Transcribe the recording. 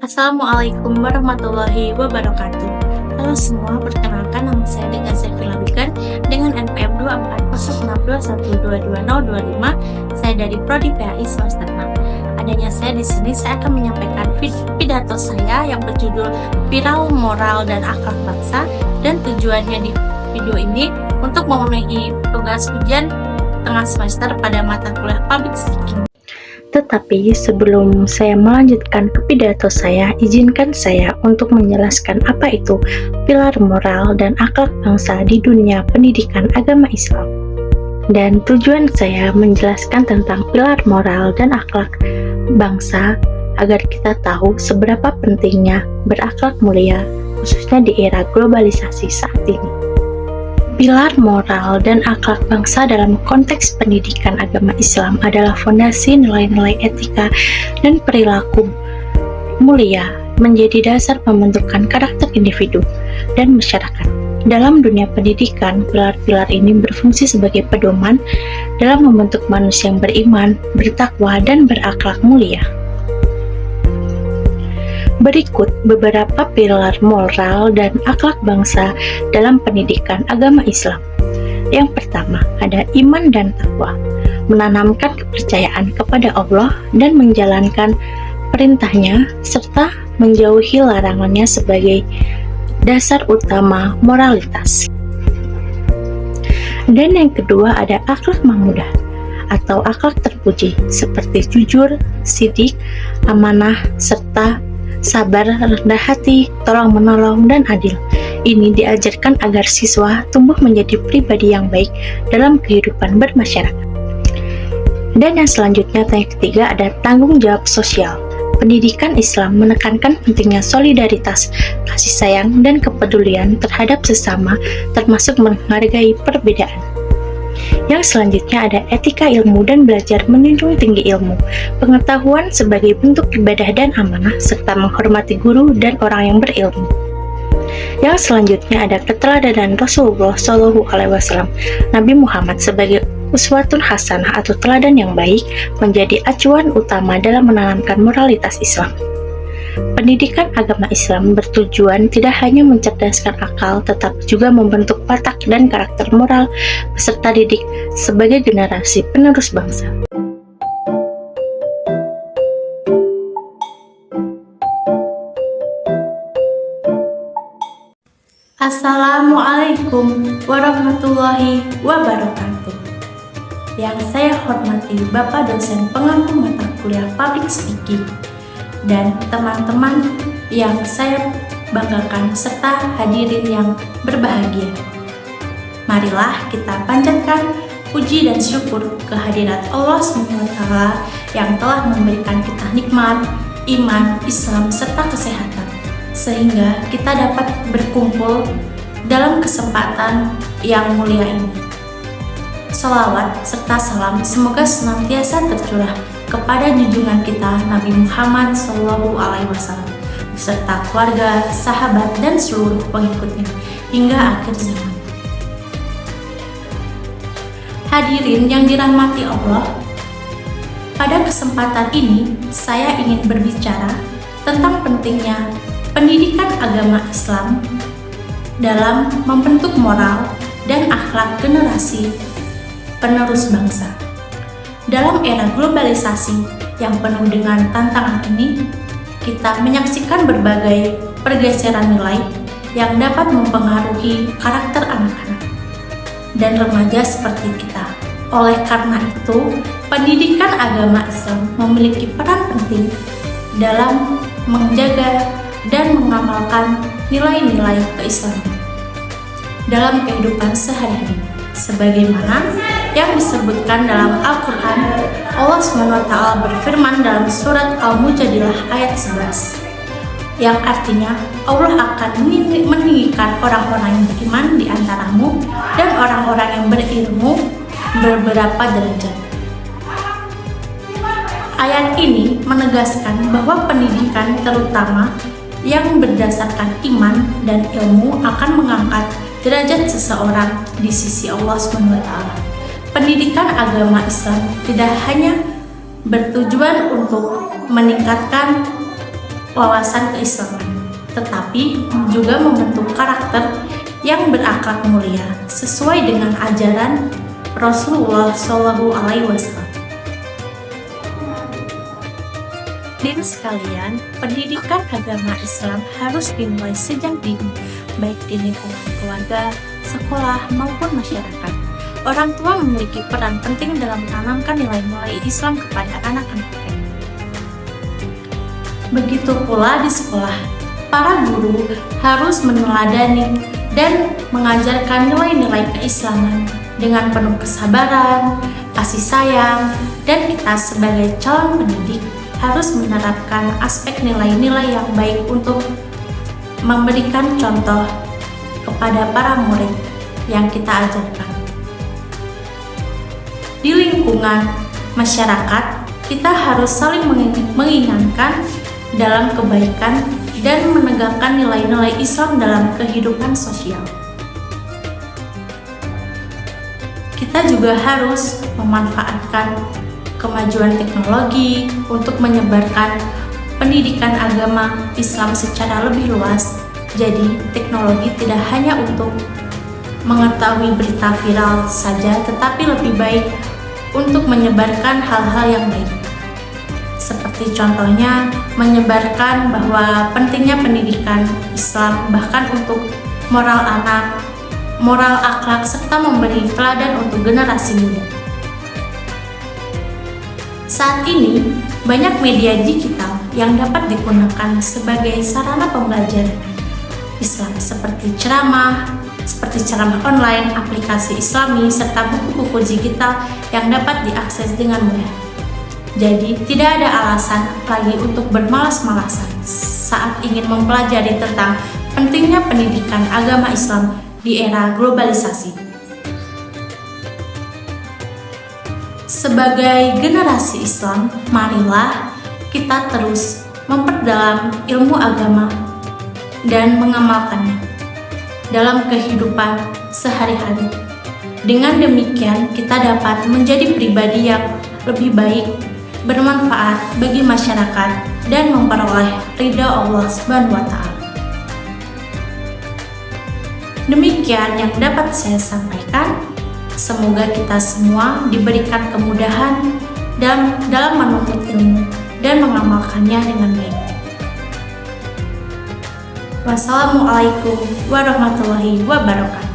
Assalamualaikum warahmatullahi wabarakatuh. Halo semua, perkenalkan nama saya dengan Sevilla Wigan dengan NPM 240621222025. Saya dari Prodi PAI semester 6. Adanya saya di sini, saya akan menyampaikan pidato saya yang berjudul Viral Moral dan Akhlak Bangsa, dan tujuannya di video ini untuk memenuhi tugas ujian tengah semester pada mata kuliah Public Speaking. Tetapi sebelum saya melanjutkan ke pidato saya, izinkan saya untuk menjelaskan apa itu pilar moral dan akhlak bangsa di dunia pendidikan agama Islam. Dan tujuan saya menjelaskan tentang pilar moral dan akhlak bangsa agar kita tahu seberapa pentingnya berakhlak mulia, khususnya di era globalisasi saat ini. Pilar moral dan akhlak bangsa dalam konteks pendidikan agama Islam adalah fondasi nilai-nilai etika dan perilaku mulia menjadi dasar pembentukan karakter individu dan masyarakat. Dalam dunia pendidikan, pilar-pilar ini berfungsi sebagai pedoman dalam membentuk manusia yang beriman, bertakwa, dan berakhlak mulia. Berikut beberapa pilar moral dan akhlak bangsa dalam pendidikan agama Islam. Yang pertama, ada iman dan takwa, menanamkan kepercayaan kepada Allah dan menjalankan perintahnya serta menjauhi larangannya sebagai dasar utama moralitas. Dan yang kedua ada akhlak mahmudah atau akhlak terpuji seperti jujur, sidik, amanah, serta sabar, rendah hati, tolong-menolong, dan adil. Ini diajarkan agar siswa tumbuh menjadi pribadi yang baik dalam kehidupan bermasyarakat. Dan yang selanjutnya, yang ketiga, ada tanggung jawab sosial. Pendidikan Islam menekankan pentingnya solidaritas, kasih sayang, dan kepedulian terhadap sesama, termasuk menghargai perbedaan. Yang selanjutnya ada etika ilmu dan belajar menjunjung tinggi ilmu, pengetahuan sebagai bentuk ibadah dan amanah, serta menghormati guru dan orang yang berilmu. Yang selanjutnya ada keteladanan Rasulullah SAW. Nabi Muhammad sebagai uswatun hasanah atau teladan yang baik menjadi acuan utama dalam menanamkan moralitas Islam. Pendidikan agama Islam bertujuan tidak hanya mencerdaskan akal, tetapi juga membentuk watak dan karakter moral peserta didik sebagai generasi penerus bangsa. Assalamualaikum warahmatullahi wabarakatuh. Yang saya hormati Bapak dosen pengampu mata kuliah Public Speaking dan teman-teman yang saya banggakan serta hadirin yang berbahagia. Marilah kita panjatkan puji dan syukur kehadirat Allah SWT yang telah memberikan kita nikmat, iman, Islam, serta kesehatan, sehingga kita dapat berkumpul dalam kesempatan yang mulia ini. Salawat serta salam semoga senantiasa tercurah kepada junjungan kita Nabi Muhammad SAW beserta keluarga, sahabat, dan seluruh pengikutnya hingga akhir zaman. Hadirin yang dirahmati Allah, pada kesempatan ini saya ingin berbicara tentang pentingnya pendidikan agama Islam dalam membentuk moral dan akhlak generasi penerus bangsa. Dalam era globalisasi yang penuh dengan tantangan ini, kita menyaksikan berbagai pergeseran nilai yang dapat mempengaruhi karakter anak-anak dan remaja seperti kita. Oleh karena itu, pendidikan agama Islam memiliki peran penting dalam menjaga dan mengamalkan nilai-nilai keislaman dalam kehidupan sehari-hari, sebagaimana yang disebutkan dalam Al-Quran. Allah SWT berfirman dalam surat Al-Mujadilah ayat 11, yang artinya Allah akan meninggikan orang-orang yang beriman di antaramu dan orang-orang yang berilmu beberapa derajat. Ayat ini menegaskan bahwa pendidikan terutama yang berdasarkan iman dan ilmu akan mengangkat derajat seseorang di sisi Allah SWT. Pendidikan agama Islam tidak hanya bertujuan untuk meningkatkan wawasan keislaman, tetapi juga membentuk karakter yang berakhlak mulia sesuai dengan ajaran Rasulullah SAW. Hadirin sekalian, pendidikan agama Islam harus dimulai sejak dini, baik di lingkungan keluarga, sekolah, maupun masyarakat. Orang tua memiliki peran penting dalam menanamkan nilai-nilai Islam kepada anak-anak mereka. Begitu pula di sekolah, para guru harus meneladani dan mengajarkan nilai-nilai keislaman dengan penuh kesabaran, kasih sayang, dan kita sebagai calon pendidik harus menerapkan aspek nilai-nilai yang baik untuk memberikan contoh kepada para murid yang kita ajarkan. Di lingkungan masyarakat, kita harus saling mengingatkan dalam kebaikan dan menegakkan nilai-nilai Islam dalam kehidupan sosial. Kita juga harus memanfaatkan kemajuan teknologi untuk menyebarkan pendidikan agama Islam secara lebih luas. Jadi, teknologi tidak hanya untuk mengetahui berita viral saja, tetapi lebih baik untuk menyebarkan hal-hal yang baik. Seperti contohnya, menyebarkan bahwa pentingnya pendidikan Islam bahkan untuk moral anak, moral akhlak, serta memberi teladan untuk generasi muda. Saat ini, banyak media digital yang dapat digunakan sebagai sarana pembelajaran Islam seperti ceramah online, aplikasi Islami, serta buku-buku digital yang dapat diakses dengan mudah. Jadi, tidak ada alasan lagi untuk bermalas-malasan saat ingin mempelajari tentang pentingnya pendidikan agama Islam di era globalisasi. Sebagai generasi Islam, marilah kita terus memperdalam ilmu agama dan mengamalkannya dalam kehidupan sehari-hari. Dengan demikian, kita dapat menjadi pribadi yang lebih baik, bermanfaat bagi masyarakat, dan memperoleh ridha Allah SWT. Demikian yang dapat saya sampaikan. Semoga kita semua diberikan kemudahan dalam menuntut ilmu dan mengamalkannya dengan baik. Wassalamualaikum warahmatullahi wabarakatuh.